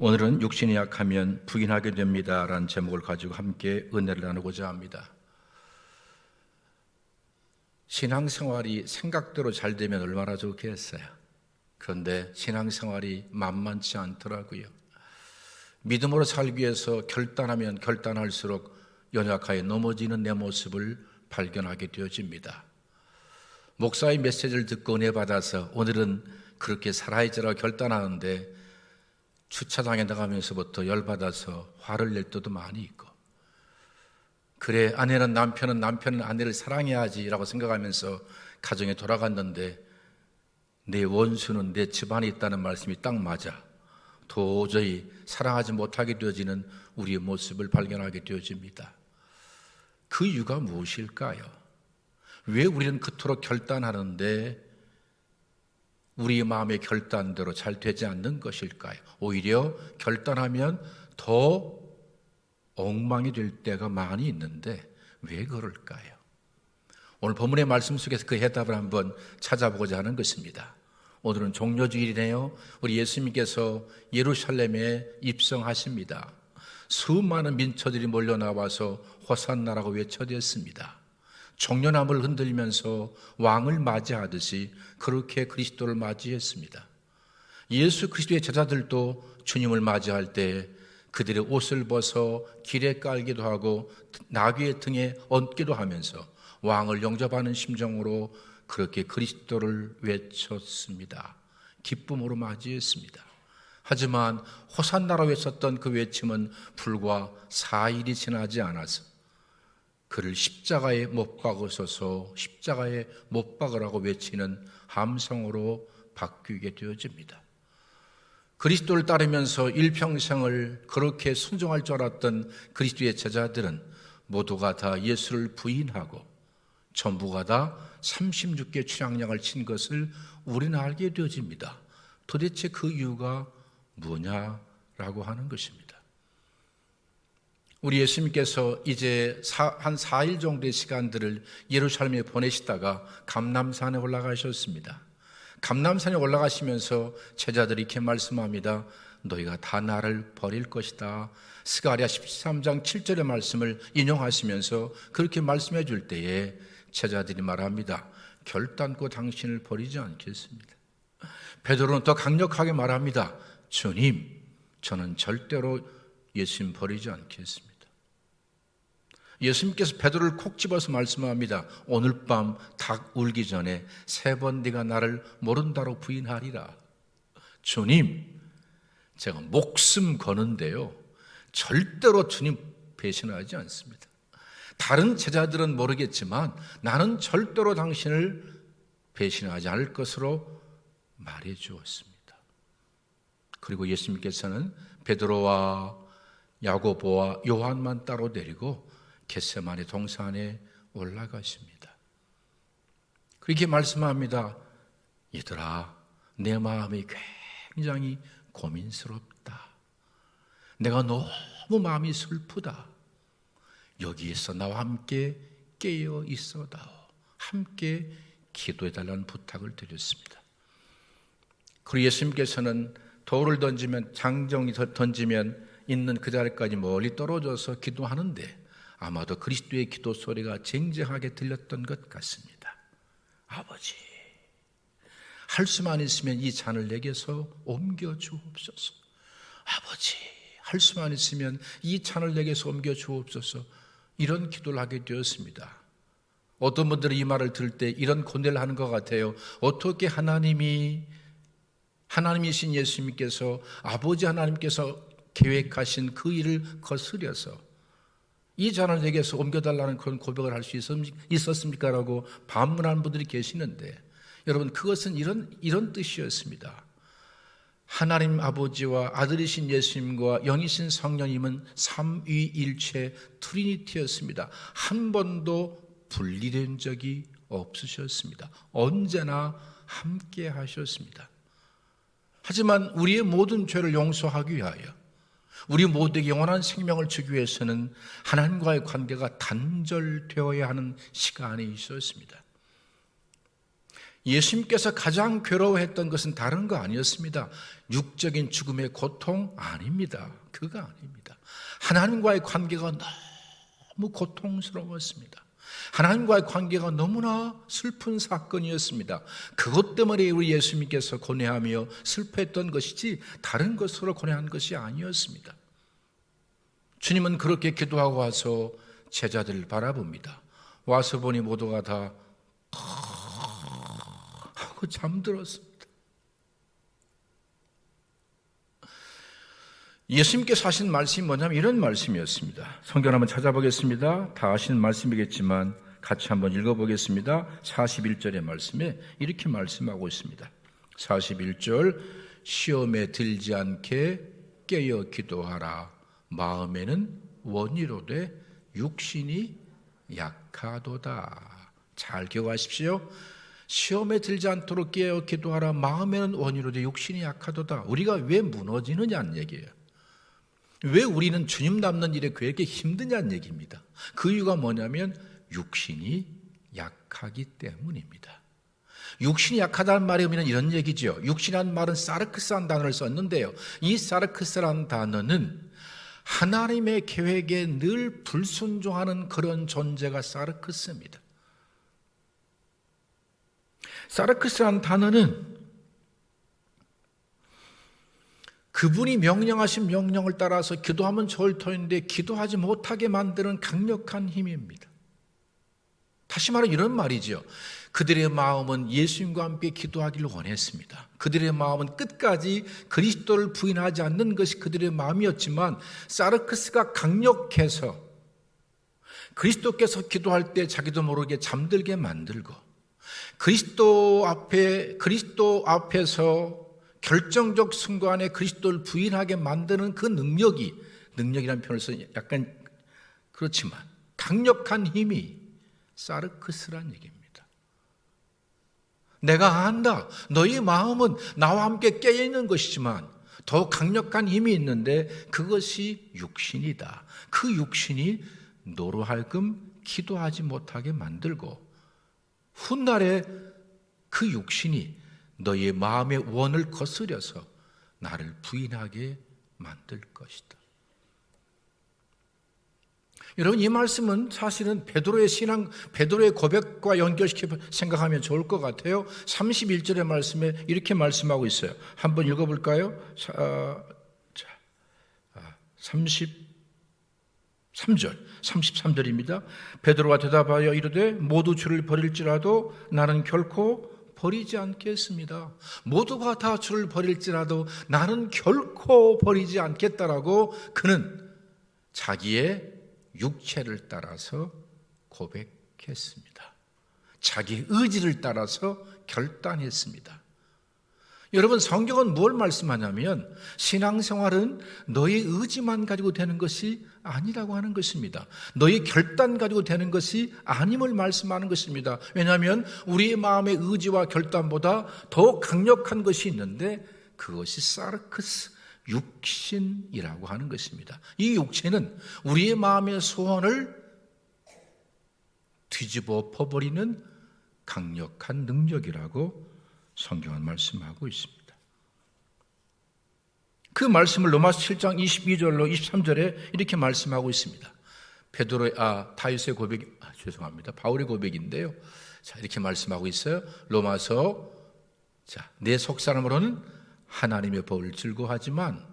오늘은 육신이 약하면 부인하게 됩니다 라는 제목을 가지고 함께 은혜를 나누고자 합니다. 신앙생활이 생각대로 잘 되면 얼마나 좋겠어요. 그런데 신앙생활이 만만치 않더라고요. 믿음으로 살기 위해서 결단하면 결단할수록 연약하게 넘어지는 내 모습을 발견하게 되어집니다. 목사의 메시지를 듣고 은혜 받아서 오늘은 그렇게 살아야지라고 결단하는데 주차장에 나가면서부터 열받아서 화를 낼 때도 많이 있고, 그래 아내는 남편은 아내를 사랑해야지 라고 생각하면서 가정에 돌아갔는데 내 원수는 내 집안에 있다는 말씀이 딱 맞아 도저히 사랑하지 못하게 되어지는 우리의 모습을 발견하게 되어집니다. 그 이유가 무엇일까요? 왜 우리는 그토록 결단하는데 우리의 마음의 결단대로 잘 되지 않는 것일까요? 오히려 결단하면 더 엉망이 될 때가 많이 있는데 왜 그럴까요? 오늘 본문의 말씀 속에서 그 해답을 한번 찾아보고자 하는 것입니다. 오늘은 종려주일이네요. 우리 예수님께서 예루살렘에 입성하십니다. 수많은 민초들이 몰려 나와서 호산나라고 외쳐댔습니다. 종려나무를 흔들면서 왕을 맞이하듯이 그렇게 그리스도를 맞이했습니다. 예수 그리스도의 제자들도 주님을 맞이할 때 그들의 옷을 벗어 길에 깔기도 하고 나귀의 등에 얹기도 하면서 왕을 영접하는 심정으로 그렇게 그리스도를 외쳤습니다. 기쁨으로 맞이했습니다. 하지만 호산나라고 외쳤던 그 외침은 불과 4일이 지나지 않아서 그를 십자가에 못 박으소서, 십자가에 못 박으라고 외치는 함성으로 바뀌게 되어집니다. 그리스도를 따르면서 일평생을 그렇게 순종할 줄 알았던 그리스도의 제자들은 모두가 다 예수를 부인하고 전부가 다 36개 출향약을 친 것을 우리는 알게 되어집니다. 도대체 그 이유가 뭐냐라고 하는 것입니다. 우리 예수님께서 이제 한 4일 정도의 시간들을 예루살렘에 보내시다가 감람산에 올라가셨습니다. 감람산에 올라가시면서 제자들이 이렇게 말씀합니다. 너희가 다 나를 버릴 것이다. 스가랴 13장 7절의 말씀을 인용하시면서 그렇게 말씀해 줄 때에 제자들이 말합니다. 결단코 당신을 버리지 않겠습니다. 베드로는 더 강력하게 말합니다. 주님, 저는 절대로 예수님 버리지 않겠습니다. 예수님께서 베드로를 콕 집어서 말씀합니다. 오늘 밤 닭 울기 전에 3번 네가 나를 모른다로 부인하리라. 주님, 제가 목숨 거는데요, 절대로 주님 배신하지 않습니다. 다른 제자들은 모르겠지만 나는 절대로 당신을 배신하지 않을 것으로 말해 주었습니다. 그리고 예수님께서는 베드로와 야고보와 요한만 따로 데리고 겟세마네 동산에 올라가십니다. 그렇게 말씀합니다. 얘들아, 내 마음이 굉장히 고민스럽다. 내가 너무 마음이 슬프다. 여기에서 나와 함께 깨어 있어다오. 함께 기도해달라는 부탁을 드렸습니다. 그리고 예수님께서는 돌을 던지면, 장정이 던지면 있는 그 자리까지 멀리 떨어져서 기도하는데 아마도 그리스도의 기도 소리가 쟁쟁하게 들렸던 것 같습니다. 아버지, 할 수만 있으면 이 잔을 내게서 옮겨 주옵소서. 아버지, 할 수만 있으면 이 잔을 내게서 옮겨 주옵소서. 이런 기도를 하게 되었습니다. 어떤 분들은 이 말을 들을 때 이런 고뇌를 하는 것 같아요. 어떻게 하나님이신 예수님께서, 아버지 하나님께서 계획하신 그 일을 거스려서 이 잔을 내게서 옮겨달라는 그런 고백을 할 수 있었습니까? 라고 반문하는 분들이 계시는데, 여러분, 그것은 이런 뜻이었습니다. 하나님 아버지와 아들이신 예수님과 영이신 성령님은 삼위일체 트리니티였습니다. 한 번도 분리된 적이 없으셨습니다. 언제나 함께 하셨습니다. 하지만 우리의 모든 죄를 용서하기 위하여, 우리 모두에게 영원한 생명을 주기 위해서는 하나님과의 관계가 단절되어야 하는 시간이 있었습니다. 예수님께서 가장 괴로워했던 것은 다른 거 아니었습니다. 육적인 죽음의 고통 아닙니다. 그거 아닙니다. 하나님과의 관계가 너무 고통스러웠습니다. 하나님과의 관계가 너무나 슬픈 사건이었습니다. 그것 때문에 우리 예수님께서 고뇌하며 슬퍼했던 것이지 다른 것으로 고뇌한 것이 아니었습니다. 주님은 그렇게 기도하고 와서 제자들을 바라봅니다. 와서 보니 모두가 다 하고 잠들었습니다. 예수님께서 하신 말씀이 뭐냐면 이런 말씀이었습니다. 성경 한번 찾아보겠습니다. 다 아시는 말씀이겠지만 같이 한번 읽어보겠습니다. 41절의 말씀에 이렇게 말씀하고 있습니다. 41절 시험에 들지 않게 깨어 기도하라. 마음에는 원이로되 육신이 약하도다. 잘 기억하십시오. 시험에 들지 않도록 깨어 기도하라. 마음에는 원이로되 육신이 약하도다. 우리가 왜 무너지느냐는 얘기예요. 왜 우리는 주님 닮는 일에 그렇게 힘드냐는 얘기입니다. 그 이유가 뭐냐면 육신이 약하기 때문입니다. 육신이 약하다는 말이 의미는 이런 얘기죠. 육신이라는 말은 사르크스라는 단어를 썼는데요. 이 사르크스라는 단어는 하나님의 계획에 늘 불순종하는 그런 존재가 사르크스입니다. 사르크스라는 단어는 그분이 명령하신 명령을 따라서 기도하면 좋을 터인데 기도하지 못하게 만드는 강력한 힘입니다. 다시 말해 이런 말이죠. 그들의 마음은 예수님과 함께 기도하기를 원했습니다. 그들의 마음은 끝까지 그리스도를 부인하지 않는 것이 그들의 마음이었지만 사르크스가 강력해서 그리스도께서 기도할 때 자기도 모르게 잠들게 만들고 그리스도 앞에서 결정적 순간에 그리스도를 부인하게 만드는 그 능력이라는 표현을 써 약간 그렇지만 강력한 힘이 사르크스란 얘기입니다. 내가 안다. 너희 마음은 나와 함께 깨어있는 것이지만 더 강력한 힘이 있는데 그것이 육신이다. 그 육신이 너로 하여금 기도하지 못하게 만들고 훗날에 그 육신이 너의 마음의 원을 거스려서 나를 부인하게 만들 것이다. 여러분 이 말씀은 사실은 베드로의 신앙, 베드로의 고백과 연결시켜 생각하면 좋을 것 같아요. 31절의 말씀에 이렇게 말씀하고 있어요. 한번 읽어볼까요? 33절입니다. 베드로가 대답하여 이르되 모두 주를 버릴지라도 나는 결코 버리지 않겠습니다. 모두가 다 주를 버릴지라도 나는 결코 버리지 않겠다라고 그는 자기의 육체를 따라서 고백했습니다. 자기 의지를 따라서 결단했습니다. 여러분 성경은 뭘 말씀하냐면 신앙생활은 너의 의지만 가지고 되는 것이 아니라고 하는 것입니다. 너의 결단 가지고 되는 것이 아님을 말씀하는 것입니다. 왜냐하면 우리의 마음의 의지와 결단보다 더 강력한 것이 있는데 그것이 사르크스 육신이라고 하는 것입니다. 이 육체는 우리의 마음의 소원을 뒤집어 엎어버리는 강력한 능력이라고 성경은 말씀하고 있습니다. 그 말씀을 로마서 7장 22절로 23절에 이렇게 말씀하고 있습니다. 다윗의 고백이 바울의 고백인데요. 자, 이렇게 말씀하고 있어요. 로마서 내 속사람으로는 하나님의 법을 즐거워하지만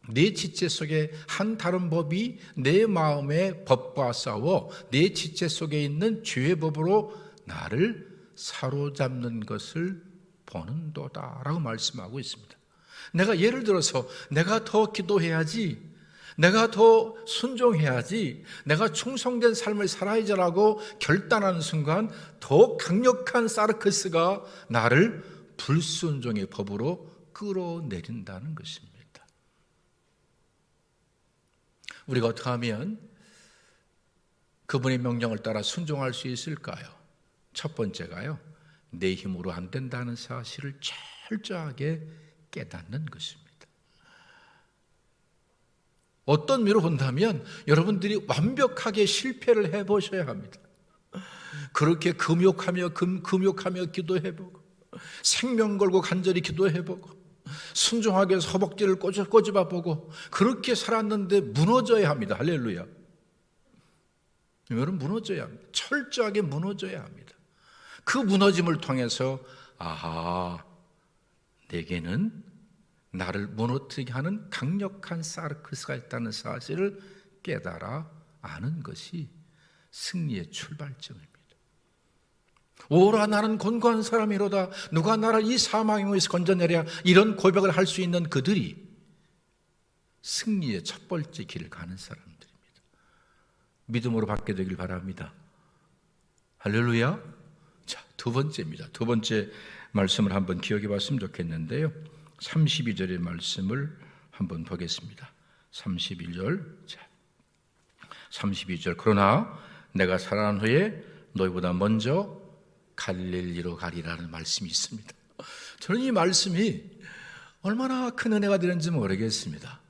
내 지체 속에 한 다른 법이 내 마음의 법과 싸워 내 지체 속에 있는 죄의 법으로 나를 사로잡는 것을 보는도다 라고 말씀하고 있습니다. 내가 예를 들어서 내가 더 기도해야지, 내가 더 순종해야지, 내가 충성된 삶을 살아야지라고 결단하는 순간 더 강력한 사르크스가 나를 불순종의 법으로 끌어내린다는 것입니다. 우리가 어떻게 하면 그분의 명령을 따라 순종할 수 있을까요? 첫 번째가요, 내 힘으로 안 된다는 사실을 철저하게 깨닫는 것입니다. 어떤 의미로 본다면 여러분들이 완벽하게 실패를 해보셔야 합니다. 그렇게 금욕하며 기도해보고 생명 걸고 간절히 기도해보고 순종하게 해서 허벅지를 꼬집어보고 그렇게 살았는데 무너져야 합니다. 할렐루야. 여러분, 무너져야 합니다. 철저하게 무너져야 합니다. 그 무너짐을 통해서 아하, 내게는 나를 무너뜨리게 하는 강력한 사르크스가 있다는 사실을 깨달아 아는 것이 승리의 출발점입니다. 오라, 나는 곤고한 사람이로다. 누가 나를 이 사망에서 건져내랴. 이런 고백을 할 수 있는 그들이 승리의 첫 번째 길을 가는 사람들입니다. 믿음으로 받게 되길 바랍니다. 할렐루야. 자, 두 번째입니다. 두 번째 말씀을 한번 기억해 봤으면 좋겠는데요. 32절의 말씀을 한번 보겠습니다. 31절. 자, 32절. 그러나 내가 살아난 후에 너희보다 먼저 갈릴리로 가리라는 말씀이 있습니다. 저는 이 말씀이 얼마나 큰 은혜가 되는지 모르겠습니다.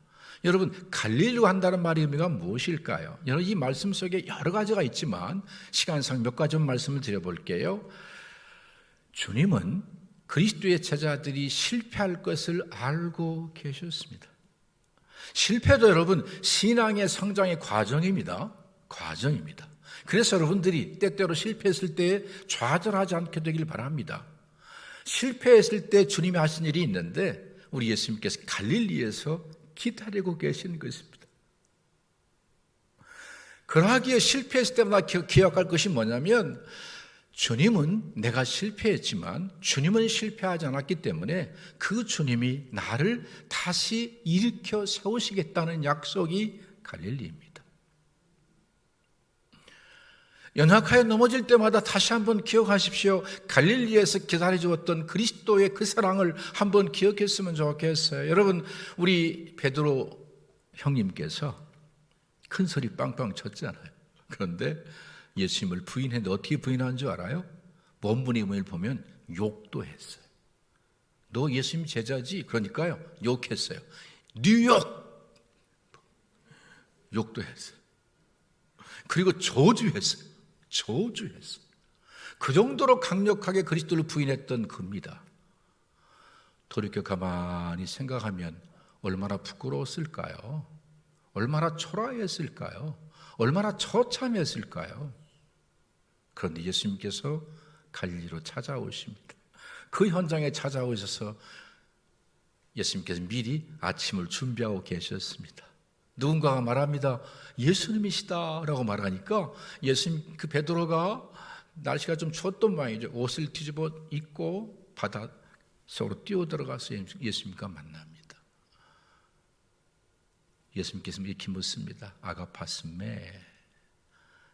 여러분, 갈릴리로 간다는 말의 의미가 무엇일까요? 여러분, 이 말씀 속에 여러 가지가 있지만 시간상 몇 가지만 말씀을 드려볼게요. 주님은 그리스도의 제자들이 실패할 것을 알고 계셨습니다. 실패도 여러분, 신앙의 성장의 과정입니다. 과정입니다. 그래서 여러분들이 때때로 실패했을 때 좌절하지 않게 되길 바랍니다. 실패했을 때 주님이 하신 일이 있는데 우리 예수님께서 갈릴리에서 기다리고 계시는 것입니다. 그러하기에 실패했을 때마다 기억할 것이 뭐냐면 주님은 내가 실패했지만 주님은 실패하지 않았기 때문에 그 주님이 나를 다시 일으켜 세우시겠다는 약속이 갈릴리입니다. 연약하여 넘어질 때마다 다시 한번 기억하십시오. 갈릴리에서 기다려주었던 그리스도의 그 사랑을 한번 기억했으면 좋겠어요. 여러분, 우리 베드로 형님께서 큰 소리 빵빵 쳤잖아요. 그런데 예수님을 부인했는데 어떻게 부인한 줄 알아요? 원문을 보면 욕도 했어요. 너 예수님 제자지? 그러니까요, 욕했어요. 뉴욕! 욕도 했어요. 그리고 저주했어요. 저주했어요. 그 정도로 강력하게 그리스도를 부인했던 그입니다. 돌이켜 가만히 생각하면 얼마나 부끄러웠을까요? 얼마나 초라했을까요? 얼마나 처참했을까요? 그런데 예수님께서 갈릴리로 찾아오십니다. 그 현장에 찾아오셔서 예수님께서 미리 아침을 준비하고 계셨습니다. 누군가가 말합니다. 예수님이시다라고 말하니까 예수님, 그 베드로가 날씨가 좀 추웠던 모양이죠. 옷을 뒤집어 입고 바다 속으로 뛰어들어가서 예수님과 만납니다. 예수님께서 이렇게 묻습니다. 아가파스메,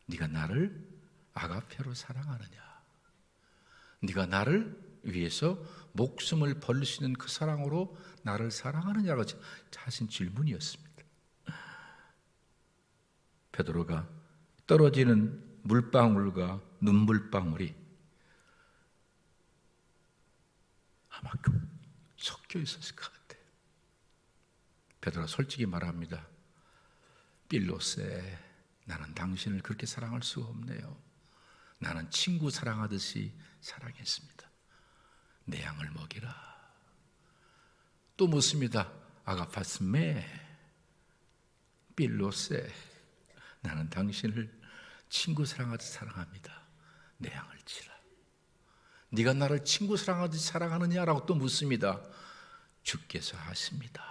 네가 나를 아가페로 사랑하느냐? 네가 나를 위해서 목숨을 버릴 수 있는 그 사랑으로 나를 사랑하느냐고 하신 질문이었습니다. 베드로가 떨어지는 물방울과 눈물방울이 아마 섞여 있었을 것 같아요. 베드로가 솔직히 말합니다. 빌로세, 나는 당신을 그렇게 사랑할 수가 없네요. 나는 친구 사랑하듯이 사랑했습니다. 내 양을 먹이라. 또 묻습니다. 아가파스메, 빌로세, 나는 당신을 친구 사랑하듯 사랑합니다. 내 양을 치라. 네가 나를 친구 사랑하듯 사랑하느냐라고 또 묻습니다. 주께서 하십니다.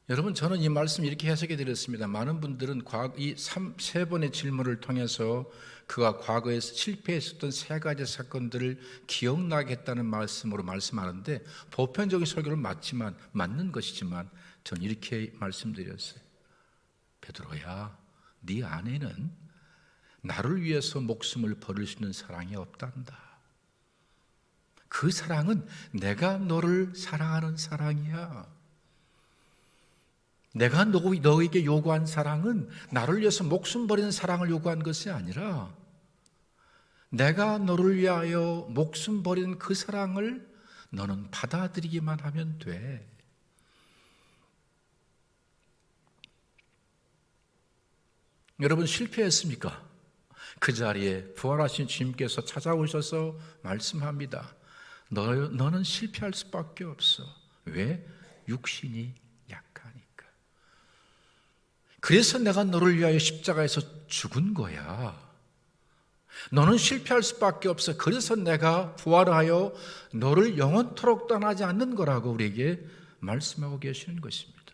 여러분, 저는 이 말씀 이렇게 해석해 드렸습니다. 많은 분들은 이 세 번의 질문을 통해서 그가 과거에 실패했었던 세 가지 사건들을 기억나게 했다는 말씀으로 말씀하는데 보편적인 설교는 맞는 것이지만 저는 이렇게 말씀드렸어요. 베드로야, 네 안에는 나를 위해서 목숨을 버릴 수 있는 사랑이 없단다. 그 사랑은 내가 너를 사랑하는 사랑이야. 내가 너에게 요구한 사랑은 나를 위해서 목숨 버리는 사랑을 요구한 것이 아니라 내가 너를 위하여 목숨 버리는 그 사랑을 너는 받아들이기만 하면 돼. 여러분 실패했습니까? 그 자리에 부활하신 주님께서 찾아오셔서 말씀합니다. 너는 실패할 수밖에 없어. 왜? 육신이 약하니까. 그래서 내가 너를 위하여 십자가에서 죽은 거야. 너는 실패할 수밖에 없어. 그래서 내가 부활하여 너를 영원토록 떠나지 않는 거라고 우리에게 말씀하고 계시는 것입니다.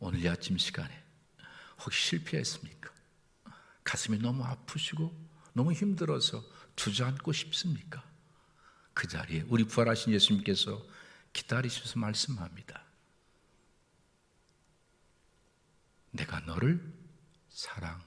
오늘 이 아침 시간에 혹시 실패했습니까? 가슴이 너무 아프시고 너무 힘들어서 주저앉고 싶습니까? 그 자리에 우리 부활하신 예수님께서 기다리셔서 말씀합니다. 내가 너를 사랑하노라.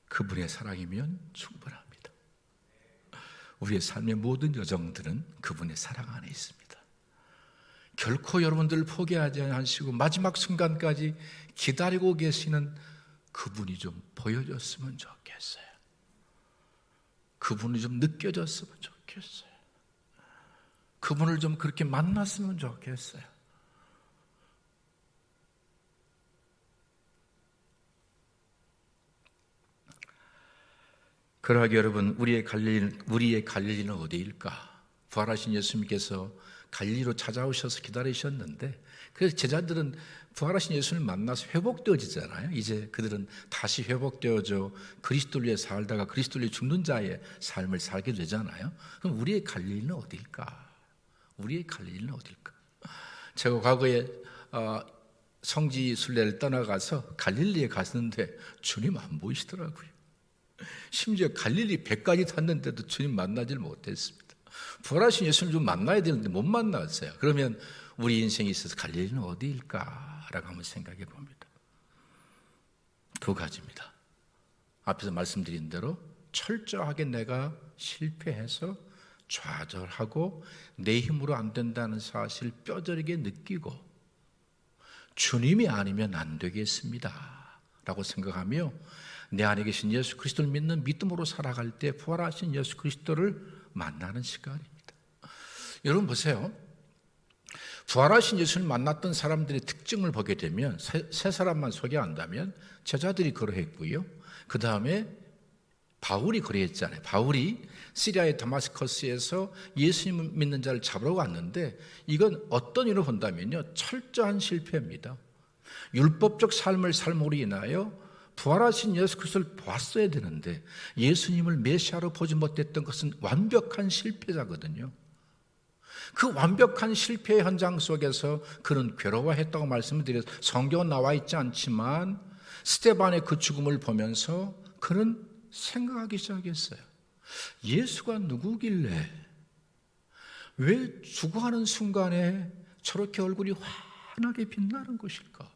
그분의 사랑이면 충분합니다. 우리의 삶의 모든 여정들은 그분의 사랑 안에 있습니다. 결코 여러분들을 포기하지 않으시고 마지막 순간까지 기다리고 계시는 그분이 좀 보여줬으면 좋겠어요. 그분이 좀 느껴졌으면 좋겠어요. 그분을 좀 그렇게 만났으면 좋겠어요. 그러하게 여러분, 우리의 갈릴리는 어디일까? 부활하신 예수님께서 갈릴리로 찾아오셔서 기다리셨는데, 그래서 제자들은 부활하신 예수님을 만나서 회복되어지잖아요. 이제 그들은 다시 회복되어져 그리스도를 위해 살다가 그리스도를 위해 죽는 자의 삶을 살게 되잖아요. 그럼 우리의 갈릴리는 어디일까? 우리의 갈릴리는 어디일까? 제가 과거에 성지 순례를 떠나가서 갈릴리에 갔는데 주님 안 보이시더라고요. 심지어 갈릴리 배까지 탔는데도 주님 만나질 못했습니다. 부활하신 예수님 좀 만나야 되는데 못 만났어요. 그러면 우리 인생에 있어서 갈릴리는 어디일까라고 한번 생각해 봅니다. 두 가지입니다. 앞에서 말씀드린 대로 철저하게 내가 실패해서 좌절하고 내 힘으로 안 된다는 사실을 뼈저리게 느끼고 주님이 아니면 안 되겠습니다 라고 생각하며 내 안에 계신 예수 그리스도를 믿는 믿음으로 살아갈 때 부활하신 예수 그리스도를 만나는 시간입니다. 여러분 보세요. 부활하신 예수를 만났던 사람들의 특징을 보게 되면 세 사람만 소개한다면 제자들이 그러했고요. 그 다음에 바울이 그러했잖아요. 바울이 시리아의 다마스커스에서 예수님 믿는 자를 잡으러 갔는데 이건 어떤 일을 본다면요. 철저한 실패입니다. 율법적 삶을 삶으로 인하여 부활하신 예수 그리스도를 보았어야 되는데 예수님을 메시아로 보지 못했던 것은 완벽한 실패자거든요. 그 완벽한 실패의 현장 속에서 그는 괴로워했다고 말씀을 드려서 성경은 나와 있지 않지만 스데반의 그 죽음을 보면서 그는 생각하기 시작했어요. 예수가 누구길래 왜 죽어가는 순간에 저렇게 얼굴이 환하게 빛나는 것일까?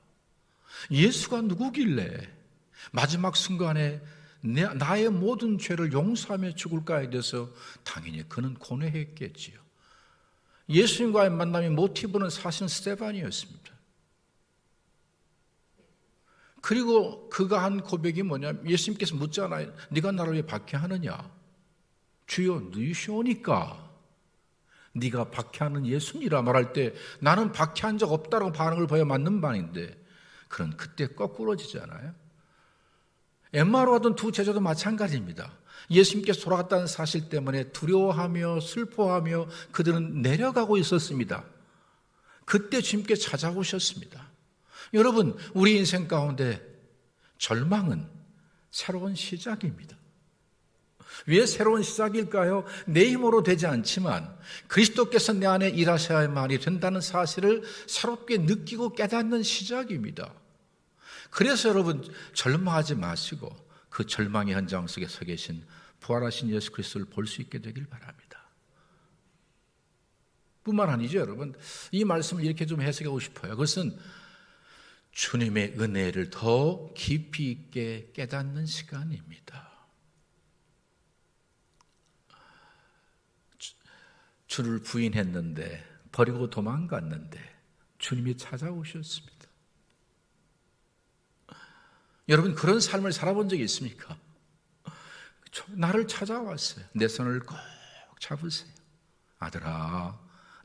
예수가 누구길래 마지막 순간에 나의 모든 죄를 용서하며 죽을까에 대해서 당연히 그는 고뇌했겠지요. 예수님과의 만남의 모티브는 사실은 스데반이었습니다. 그리고 그가 한 고백이 뭐냐면 예수님께서 묻잖아요. 네가 나를 왜 박해하느냐? 주여 누이시오니까 네가 박해하는 예수니라 말할 때 나는 박해한 적 없다라고 반응을 보여 맞는 반인데 그런 그때 거꾸로지잖아요. 엠마오로 하던 두 제자도 마찬가지입니다. 예수님께서 돌아갔다는 사실 때문에 두려워하며 슬퍼하며 그들은 내려가고 있었습니다. 그때 주님께 찾아오셨습니다. 여러분, 우리 인생 가운데 절망은 새로운 시작입니다. 왜 새로운 시작일까요? 내 힘으로 되지 않지만 그리스도께서 내 안에 일하셔야만이 된다는 사실을 새롭게 느끼고 깨닫는 시작입니다. 그래서 여러분 절망하지 마시고 그 절망의 현장 속에 서 계신 부활하신 예수 그리스도를 볼 수 있게 되길 바랍니다. 뿐만 아니죠, 여러분. 이 말씀을 이렇게 좀 해석하고 싶어요. 그것은 주님의 은혜를 더 깊이 있게 깨닫는 시간입니다. 주를 부인했는데, 버리고 도망갔는데 주님이 찾아오셨습니다. 여러분, 그런 삶을 살아본 적이 있습니까? 나를 찾아왔어요. 내 손을 꼭 잡으세요. 아들아,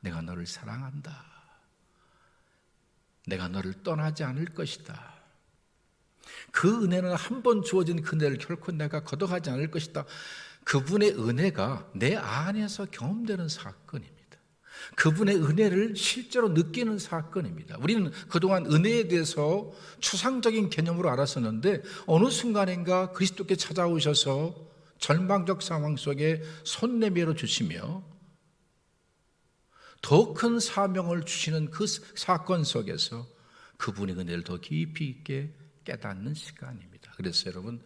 내가 너를 사랑한다. 내가 너를 떠나지 않을 것이다. 그 은혜는 한 번 주어진 그 은혜를 결코 내가 거둬가지 않을 것이다. 그분의 은혜가 내 안에서 경험되는 사건입니다. 그분의 은혜를 실제로 느끼는 사건입니다. 우리는 그동안 은혜에 대해서 추상적인 개념으로 알았었는데 어느 순간인가 그리스도께 찾아오셔서 절망적 상황 속에 손 내밀어 주시며 더 큰 사명을 주시는 그 사건 속에서 그분의 은혜를 더 깊이 있게 깨닫는 시간입니다. 그래서 여러분,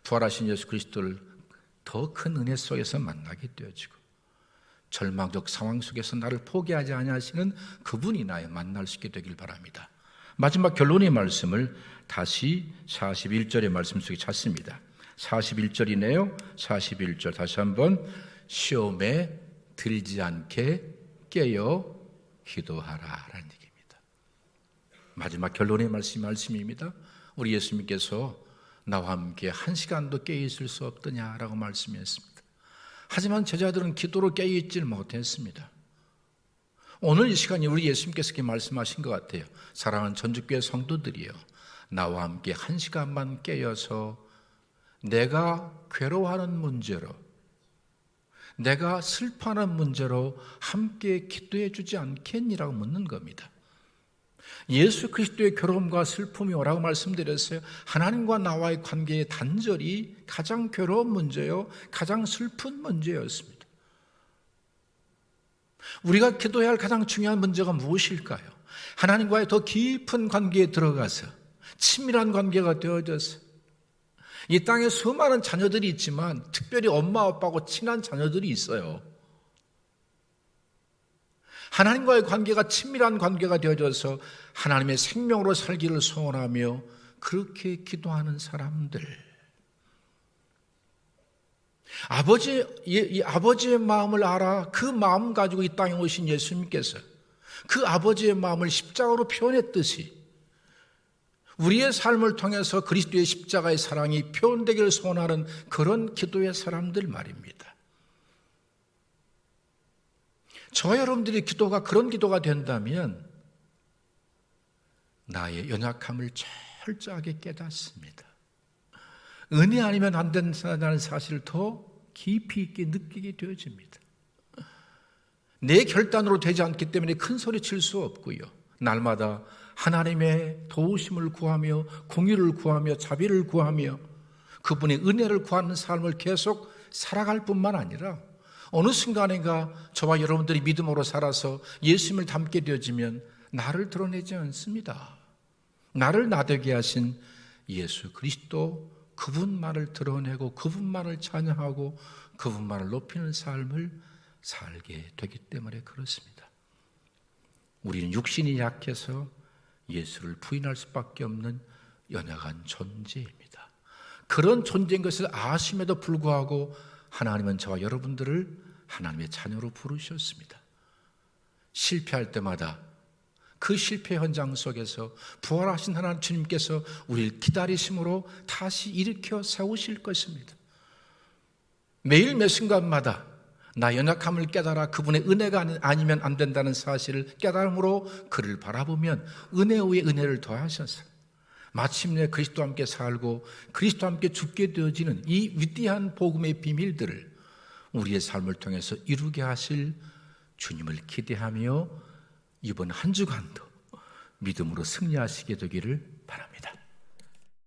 부활하신 예수 그리스도를 더 큰 은혜 속에서 만나게 되어지고 절망적 상황 속에서 나를 포기하지 아니하시는 그분이 나의 만날 수 있게 되길 바랍니다. 마지막 결론의 말씀을 다시 41절의 말씀 속에 찾습니다. 41절이네요. 41절 다시 한번, 시험에 들지 않게 깨어 기도하라 라는 얘기입니다. 마지막 결론의 말씀입니다. 우리 예수님께서 나와 함께 한 시간도 깨어 있을 수 없더냐라고 말씀했습니다. 하지만 제자들은 기도로 깨어 있질 못했습니다. 오늘 이 시간이 우리 예수님께서 이렇게 말씀하신 것 같아요. 사랑하는 전주교회 성도들이여, 나와 함께 한 시간만 깨어서 내가 괴로워하는 문제로, 내가 슬퍼하는 문제로 함께 기도해 주지 않겠니라고 묻는 겁니다. 예수 그리스도의 괴로움과 슬픔이 오라고 말씀드렸어요. 하나님과 나와의 관계의 단절이 가장 괴로운 문제요, 가장 슬픈 문제였습니다. 우리가 기도해야 할 가장 중요한 문제가 무엇일까요? 하나님과의 더 깊은 관계에 들어가서 친밀한 관계가 되어져서, 이 땅에 수많은 자녀들이 있지만 특별히 엄마 아빠하고 친한 자녀들이 있어요. 하나님과의 관계가 친밀한 관계가 되어져서 하나님의 생명으로 살기를 소원하며 그렇게 기도하는 사람들, 아버지의 마음을 알아 그 마음 가지고 이 땅에 오신 예수님께서 그 아버지의 마음을 십자가로 표현했듯이 우리의 삶을 통해서 그리스도의 십자가의 사랑이 표현되기를 소원하는 그런 기도의 사람들 말입니다. 저와 여러분들의 기도가 그런 기도가 된다면 나의 연약함을 철저하게 깨닫습니다. 은혜 아니면 안 된다는 사실을 더 깊이 있게 느끼게 되어집니다. 내 결단으로 되지 않기 때문에 큰 소리 칠 수 없고요, 날마다 하나님의 도우심을 구하며 공의를 구하며 자비를 구하며 그분의 은혜를 구하는 삶을 계속 살아갈 뿐만 아니라 어느 순간인가 저와 여러분들이 믿음으로 살아서 예수님을 닮게 되어지면 나를 드러내지 않습니다. 나를 나되게 하신 예수 그리스도, 그분만을 드러내고 그분만을 찬양하고 그분만을 높이는 삶을 살게 되기 때문에 그렇습니다. 우리는 육신이 약해서 예수를 부인할 수밖에 없는 연약한 존재입니다. 그런 존재인 것을 아심에도 불구하고 하나님은 저와 여러분들을 하나님의 자녀로 부르셨습니다. 실패할 때마다 그 실패 현장 속에서 부활하신 하나님 주님께서 우리를 기다리심으로 다시 일으켜 세우실 것입니다. 매일 매 순간마다 나 연약함을 깨달아 그분의 은혜가 아니면 안 된다는 사실을 깨달음으로 그를 바라보면 은혜 위에 은혜를 더하셔서 마침내 그리스도와 함께 살고 그리스도와 함께 죽게 되어지는 이 위대한 복음의 비밀들을 우리의 삶을 통해서 이루게 하실 주님을 기대하며 이번 한 주간도 믿음으로 승리하시게 되기를